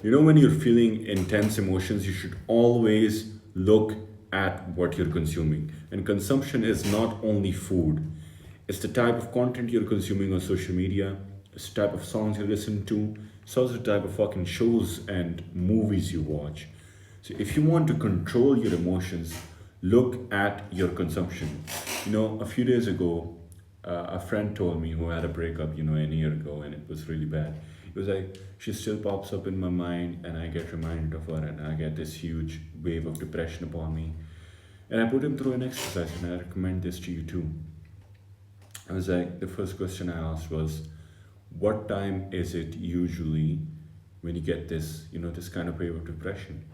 When you're feeling intense emotions, you should always look at what you're consuming. And consumption is not only food, it's the type of content you're consuming on social media, it's the type of songs you listen to, it's also the type of fucking shows and movies you watch. So if you want to control your emotions, look at your consumption. A few days ago, a friend told me who had a breakup, a year ago, and it was really bad. It was like she still pops up in my mind, and I get reminded of her, and I get this huge wave of depression upon me. And I put him through an exercise, and I recommend this to you too. I was like, the first question I asked was, what time is it usually when you get this kind of wave of depression?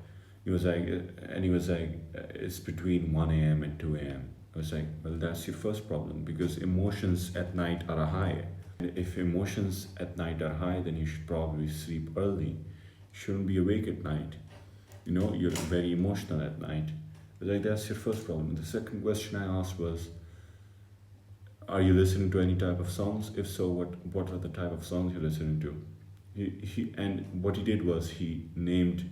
He was like, it's between 1 a.m. and 2 a.m. I was like, well, that's your first problem because emotions at night are high. And if emotions at night are high, then you should probably sleep early. You shouldn't be awake at night. You're very emotional at night. I was like, that's your first problem. The second question I asked was, are you listening to any type of songs? If so, what are the type of songs you're listening to? And what he did was he named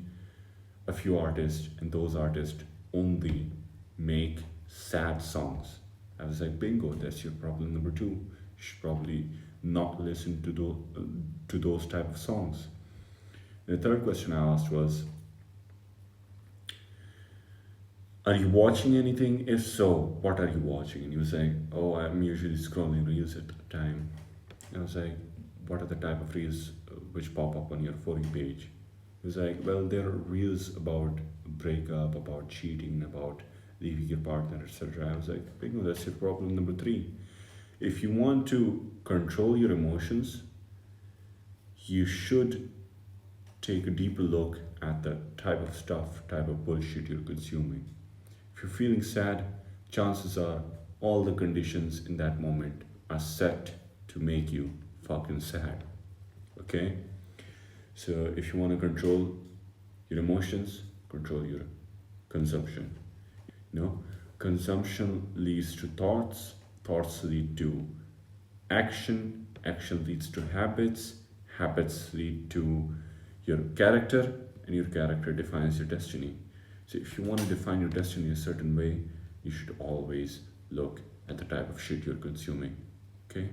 a few artists, and those artists only make sad songs. I was like, bingo, that's your problem number two. You should probably not listen to those type of songs. The third question I asked was, are you watching anything? If so, what are you watching? And he was like, oh, I'm usually scrolling reels at the time. And I was like, what are the type of reels which pop up on your For You page? He was like, well, there are reels about breakup, about cheating, about leaving your partner, etc. I was like, bingo, that's your problem number three. If you want to control your emotions, you should take a deeper look at the type of stuff, type of bullshit you're consuming. If you're feeling sad, chances are all the conditions in that moment are set to make you fucking sad. Okay? So if you want to control your emotions, control your consumption. Consumption leads to thoughts, thoughts lead to action, action leads to habits, habits lead to your character, and your character defines your destiny. So if you want to define your destiny a certain way, you should always look at the type of shit you're consuming. Okay?